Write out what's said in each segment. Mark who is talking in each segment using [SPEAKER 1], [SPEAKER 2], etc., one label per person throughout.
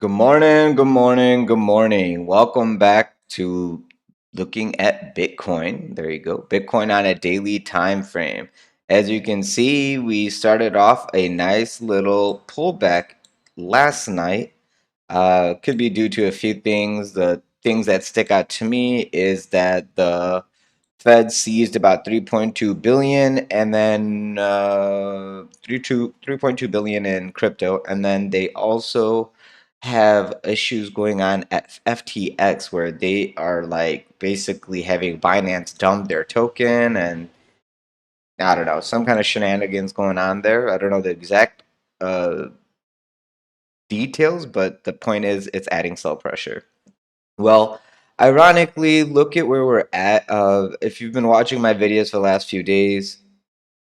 [SPEAKER 1] Good morning, good morning, good morning. Welcome back to looking at Bitcoin. There you go. Bitcoin on a daily time frame. As you can see, we started off a nice little pullback last night. Could be due to a few things. The things that stick out to me is that the Fed seized about 3.2 billion and then 3.2 billion in crypto, and then they also have issues going on at FTX where they are like basically having Binance dump their token, and I don't know, some kind of shenanigans going on there. I don't know the exact uh, details, but the point is it's adding sell pressure. Well, ironically, look at where we're at. If you've been watching my videos for the last few days,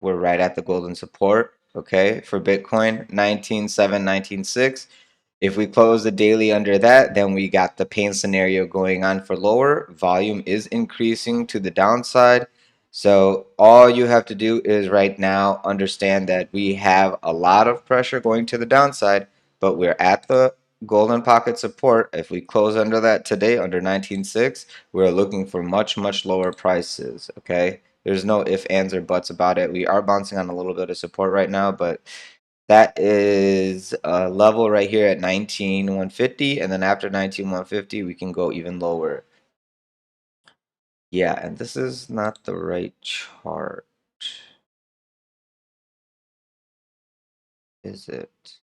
[SPEAKER 1] we're right at the golden support, okay, for Bitcoin, 19.7, 19.6. If we close the daily under that, then we got the pain scenario going on for lower. Volume is increasing to the downside. So all you have to do is right now understand that we have a lot of pressure going to the downside, but we're at the golden pocket support. If we close under that today, under 19.6, we're looking for much, much lower prices, okay? There's no ifs, ands, or buts about it. We are bouncing on a little bit of support right now, but that is a level right here at 19,150, and then after 19,150, we can go even lower. Yeah, and this is not the right chart, is it?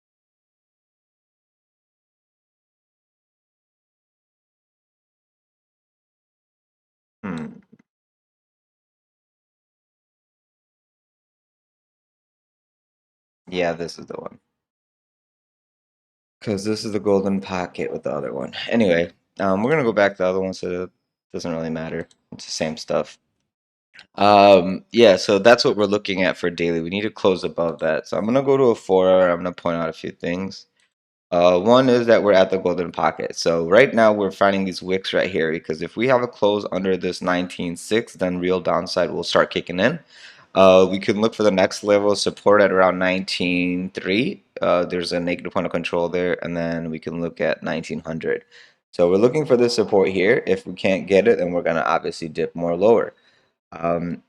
[SPEAKER 1] Hmm. Yeah, this is the one. Because this is the golden pocket with the other one. Anyway, we're gonna go back to the other one, so it doesn't really matter. It's the same stuff. Yeah, so that's what we're looking at for daily. We need to close above that. So I'm gonna go to a 4 hour. I'm gonna point out a few things. One is that we're at the golden pocket. So right now we're finding these wicks right here because if we have a close under this 19.6, then real downside will start kicking in. We can look for the next level of support at around 19.3. There's a negative point of control there, and then we can look at 1900. So we're looking for this support here. If we can't get it, then we're gonna obviously dip more lower. Um,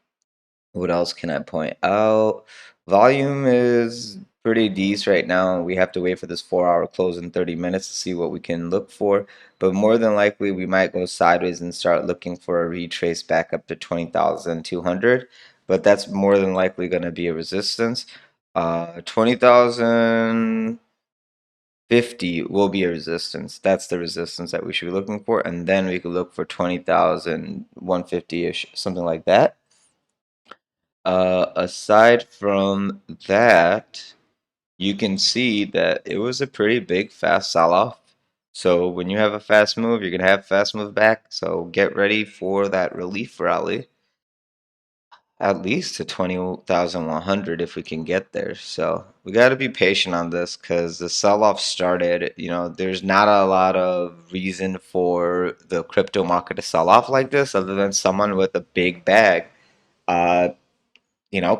[SPEAKER 1] what else can I point out? Volume is pretty decent right now. We have to wait for this 4 hour close in 30 minutes to see what we can look for. But more than likely, we might go sideways and start looking for a retrace back up to 20,200. But that's more than likely going to be a resistance. 20,050 will be a resistance. That's the resistance that we should be looking for. And then we could look for 20,150-ish, something like that. Aside from that, you can see that it was a pretty big fast sell-off. So when you have a fast move, you're gonna have fast move back. So get ready for that relief rally, at least to 20,100 if we can get there. So we got to be patient on this because the sell-off started. There's not a lot of reason for the crypto market to sell off like this, other than someone with a big bag. Uh,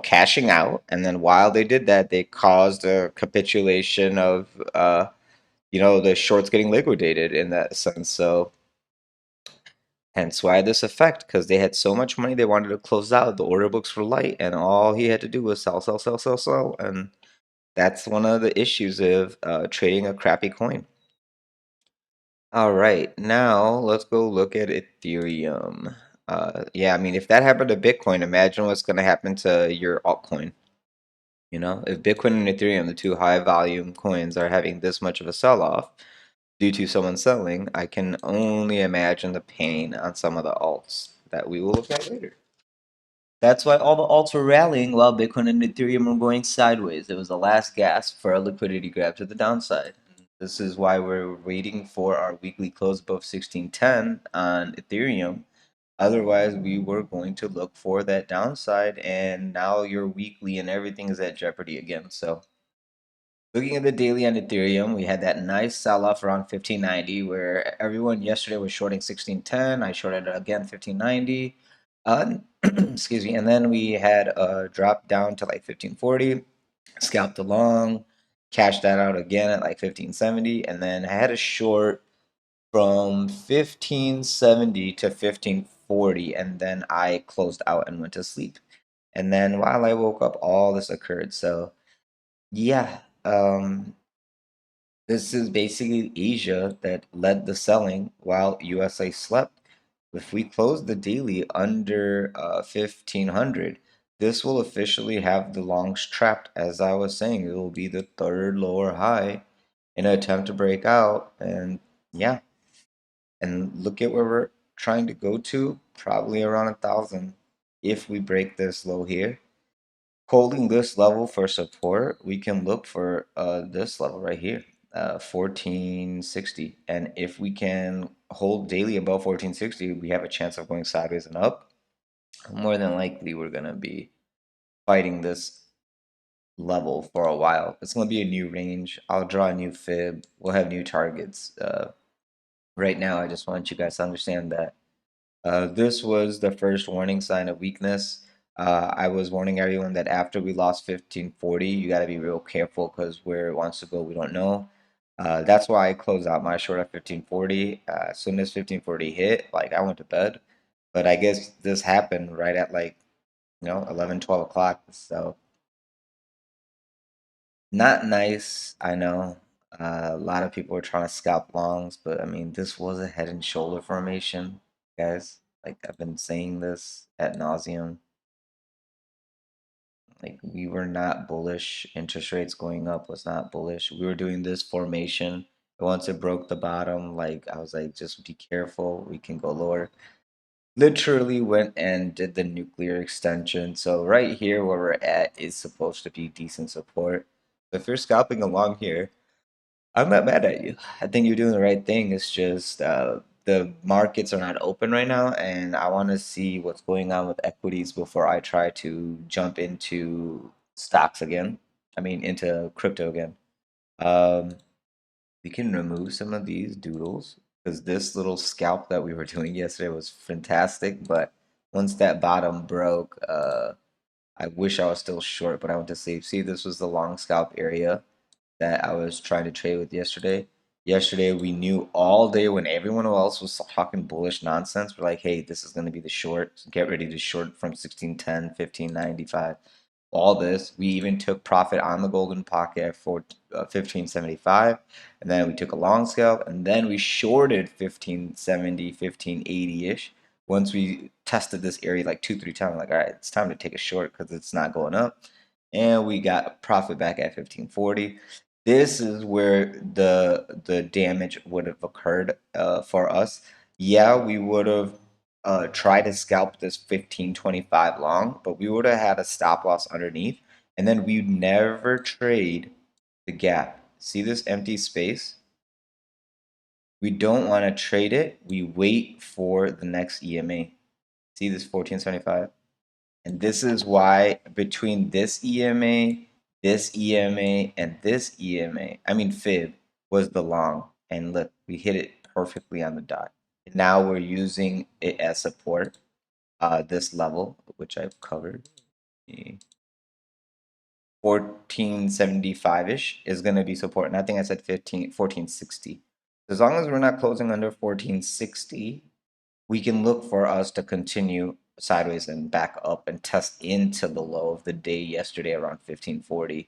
[SPEAKER 1] cashing out. And then while they did that, they caused a capitulation of, the shorts getting liquidated in that sense. So hence why this effect, because they had so much money they wanted to close out. The order books were light, and all he had to do was sell, sell, sell, sell, sell. And that's one of the issues of trading a crappy coin. All right, now let's go look at Ethereum. Yeah, I mean, if that happened to Bitcoin, imagine what's going to happen to your altcoin. If Bitcoin and Ethereum, the two high volume coins, are having this much of a sell off due to someone selling, I can only imagine the pain on some of the alts that we will look at later. That's why all the alts were rallying while Bitcoin and Ethereum were going sideways. It was the last gasp for a liquidity grab to the downside. This is why we're waiting for our weekly close above 1610 on Ethereum. Otherwise, we were going to look for that downside, and now your weekly and everything is at jeopardy again. So, looking at the daily on Ethereum, we had that nice sell off around 1590 where everyone yesterday was shorting 1610. I shorted it again 1590. Excuse me. And then we had a drop down to like 1540, scalped along. cashed that out again at like 1570, and then I had a short from 1570 to 1540, and then I closed out and went to sleep. And then while I woke up, all this occurred. So yeah, this is basically Asia that led the selling while USA slept. If we close the daily under 1500, this will officially have the longs trapped. As I was saying, it will be the third lower high in an attempt to break out. And yeah, and look at where we're trying to go to, probably around 1000 if we break this low here. Holding this level for support, we can look for this level right here, 1460. And if we can hold daily above 1460, we have a chance of going sideways and up. More than likely, we're going to be fighting this level for a while. It's going to be a new range. I'll draw a new fib. We'll have new targets. Right now, I just want you guys to understand that this was the first warning sign of weakness. I was warning everyone that after we lost 1540, you got to be real careful because where it wants to go, we don't know. That's why I closed out my short at 1540. As soon as 1540 hit, like I went to bed. But I guess this happened right at like, 11, 12 o'clock. So not nice, I know. A lot of people were trying to scalp longs, but I mean, this was a head and shoulder formation, guys. Like I've been saying this at nauseum. Like we were not bullish. Interest rates going up was not bullish. We were doing this formation. Once it broke the bottom, like I was like, just be careful. We can go lower. Literally went and did the nuclear extension. So right here where we're at is supposed to be decent support. If you're scalping along here, I'm not mad at you. I think you're doing the right thing. It's just the markets are not open right now, and I want to see what's going on with equities before I try to jump into stocks again. I mean, into crypto again. Um, we can remove some of these doodles because this little scalp that we were doing yesterday was fantastic. But once that bottom broke, I wish I was still short, but I went to sleep. See, this was the long scalp area that I was trying to trade with yesterday. Yesterday, we knew all day when everyone else was talking bullish nonsense. We're like, hey, this is going to be the short. Get ready to short from 1610, 1595. All this. We even took profit on the golden pocket at 1575. And then we took a long scalp. And then we shorted 1570, 1580 ish. Once we tested this area like 2, 3 times, like, all right, it's time to take a short because it's not going up. And we got profit back at 1540. This is where the damage would have occurred for us. Yeah, we would have tried to scalp this 1525 long, but we would have had a stop loss underneath, and then we'd never trade the gap. See this empty space? We don't want to trade it. We wait for the next EMA. See this 1475? And this is why between this EMA, this EMA, and this EMA, I mean fib, was the long. And look, we hit it perfectly on the dot. Now we're using it as support. This level, which I've covered, 1475-ish is going to be support. And I think I said 1460. As long as we're not closing under 1460, we can look for us to continue sideways and back up and test into the low of the day yesterday around 1540.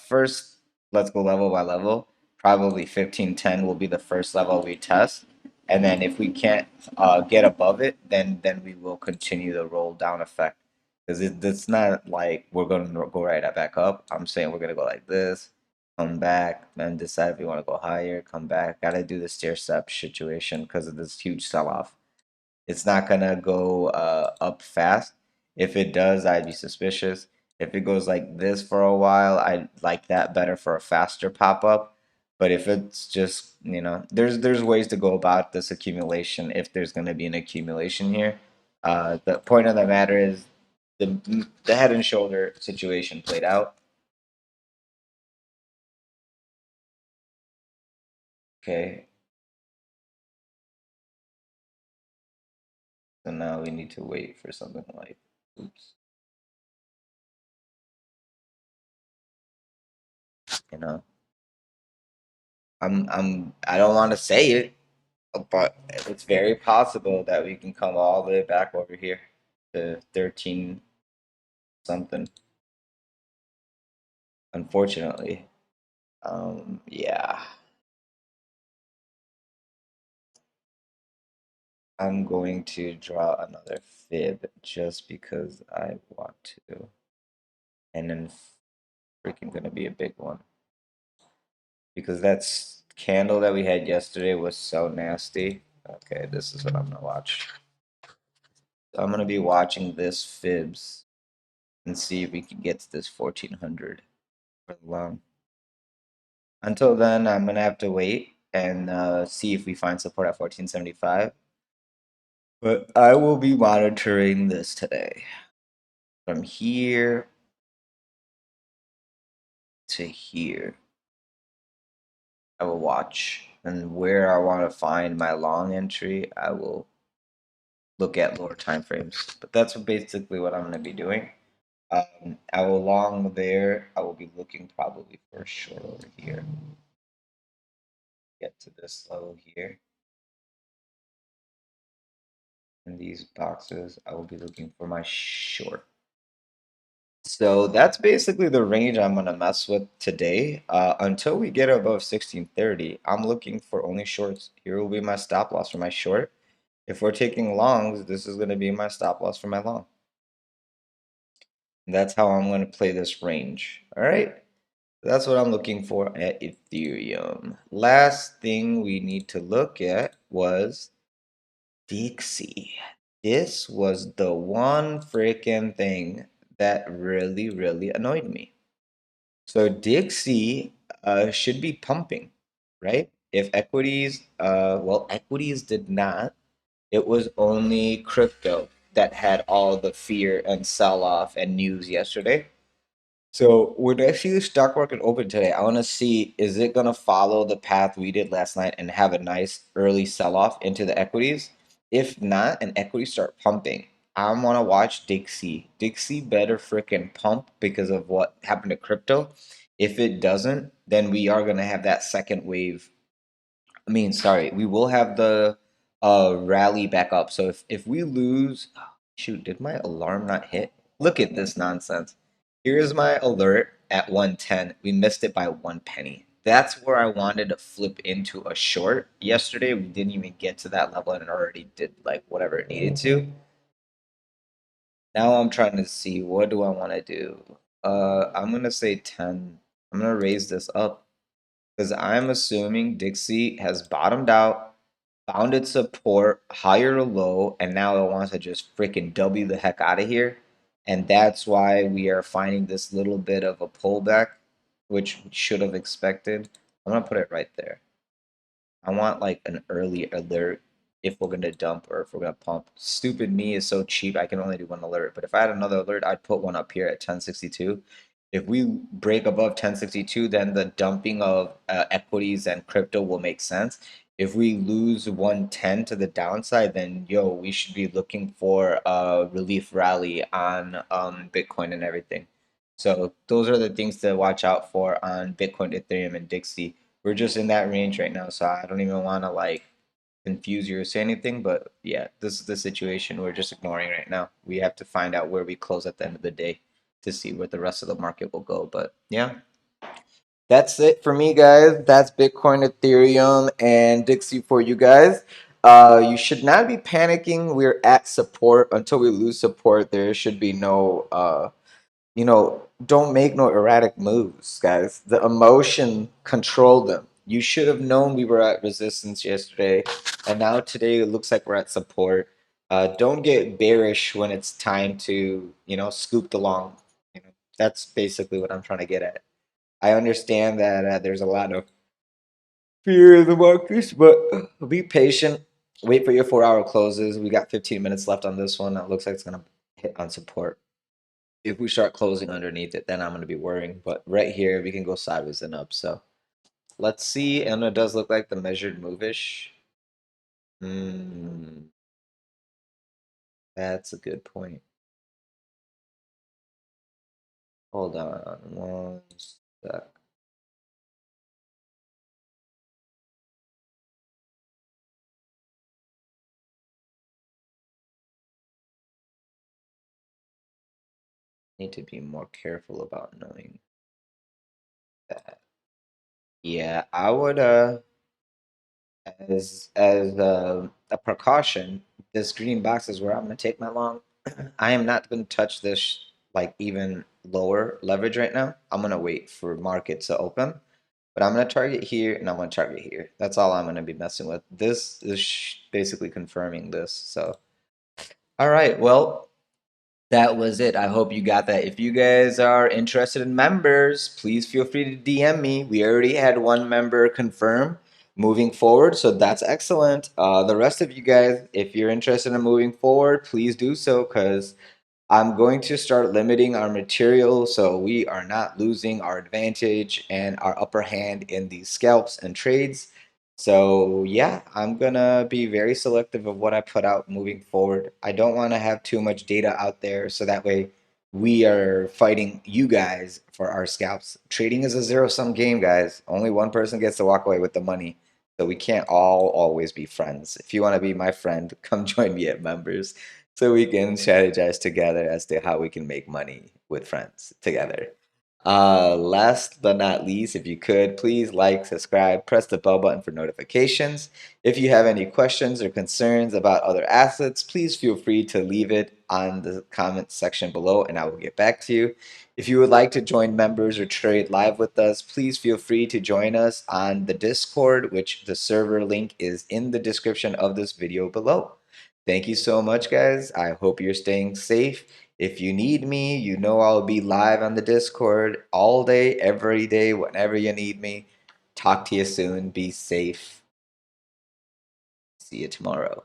[SPEAKER 1] First, let's go level by level. Probably 1510 will be the first level we test. And then if we can't get above it, then we will continue the roll down effect. Because it's not like we're going to go right back up. I'm saying we're going to go like this, come back, then decide if we want to go higher, come back. Got to do the stair step situation because of this huge sell off. It's not gonna go up fast. If it does, I'd be suspicious. If it goes like this for a while, I like that better for a faster pop up. But if it's just, there's ways to go about this accumulation if there's gonna be an accumulation here. The point of the matter is the head and shoulder situation played out. Okay, so now we need to wait for something like, oops. You know, I don't want to say it, but it's very possible that we can come all the way back over here to 13 something. Unfortunately, yeah, I'm going to draw another fib just because I want to, and then freaking gonna be a big one because that candle that we had yesterday was so nasty. Okay, this is what I'm gonna watch. I'm gonna be watching this fibs and see if we can get to this 1400 for the long. Until then, I'm gonna have to wait and see if we find support at 1475. But I will be monitoring this today. From here to here, I will watch. And where I want to find my long entry, I will look at lower time frames. But that's basically what I'm going to be doing. I will long there. I will be looking probably for a short over here. Get to this level here. In these boxes, I will be looking for my short. So that's basically the range I'm gonna mess with today. Until we get above 1630, I'm looking for only shorts. Here will be my stop loss for my short. If we're taking longs, this is gonna be my stop loss for my long. And that's how I'm gonna play this range. All right. That's what I'm looking for at Ethereum. Last thing we need to look at was Dixie. This was the one freaking thing that really, really annoyed me. So Dixie should be pumping, right? If equities, well, equities did not. It was only crypto that had all the fear and sell off and news yesterday. So when I see the stock market open today, I want to see is it going to follow the path we did last night and have a nice early sell off into the equities? If not, and equities start pumping, I want to watch Dixie. Dixie better freaking pump because of what happened to crypto. If it doesn't, then we are going to have that second wave. I mean, sorry, we will have the rally back up. So if we lose, shoot, did my alarm not hit? Look at this nonsense. Here's my alert at 110. We missed it by 1 penny. That's where I wanted to flip into a short. Yesterday, we didn't even get to that level and it already did like whatever it needed to. Now I'm trying to see what do I want to do. I'm gonna say 10. I'm gonna raise this up because I'm assuming Dixie has bottomed out, found its support, higher or low, and now it wants to just freaking W the heck out of here. And that's why we are finding this little bit of a pullback, which we should have expected. I'm gonna put it right there. I want like an early alert if we're gonna dump or if we're gonna pump. Stupid me is so cheap, I can only do one alert. But if I had another alert, I'd put one up here at 1062. If we break above 1062, then the dumping of equities and crypto will make sense. If we lose 110 to the downside, then yo, we should be looking for a relief rally on Bitcoin and everything. So those are the things to watch out for on Bitcoin, Ethereum, and Dixie. We're just in that range right now, so I don't even want to like confuse you or say anything. But yeah, this is the situation we're just ignoring right now. We have to find out where we close at the end of the day to see where the rest of the market will go. But yeah, that's it for me, guys. That's Bitcoin, Ethereum, and Dixie for you guys. You should not be panicking. We're at support. Until we lose support, there should be no don't make no erratic moves, guys. The emotion control them. You should have known we were at resistance yesterday, and now today it looks like we're at support. Don't get bearish when it's time to, scoop the long. That's basically what I'm trying to get at. I understand that there's a lot of fear in the markets, but be patient. Wait for your 4 hour closes. We got 15 minutes left on this one. It looks like it's gonna hit on support. If we start closing underneath it, then I'm going to be worrying. But right here, we can go sideways and up. So let's see. And it does look like the measured move-ish. That's a good point. Hold on one sec. Need to be more careful about knowing that. Yeah, I would as a precaution, this green box is where I'm gonna take my long. I am not gonna touch this like even lower leverage right now. I'm gonna wait for market to open, but I'm gonna target here and I'm gonna target here. That's all I'm gonna be messing with. This is basically confirming this. So, all right, well. That was it. I hope you got that. If you guys are interested in members, please feel free to DM me. We already had one member confirm moving forward, so that's excellent. The rest of you guys, if you're interested in moving forward, please do so because I'm going to start limiting our material so we are not losing our advantage and our upper hand in these scalps and trades. So yeah, I'm gonna be very selective of what I put out moving forward. I don't want to have too much data out there so that way we are fighting you guys for our scalps. Trading is a zero-sum game, guys. Only one person gets to walk away with the money. So we can't all always be friends. If you want to be my friend, come join me at members so we can strategize together as to how we can make money with friends together. Last but not least, if you could, please like, subscribe, press the bell button for notifications. If you have any questions or concerns about other assets, please feel free to leave it on the comment section below and I will get back to you. If you would like to join members or trade live with us, please feel free to join us on the Discord, which the server link is in the description of this video below. Thank you so much, guys. I hope you're staying safe. If you need me, you know I'll be live on the Discord all day, every day, whenever you need me. Talk to you soon. Be safe. See you tomorrow.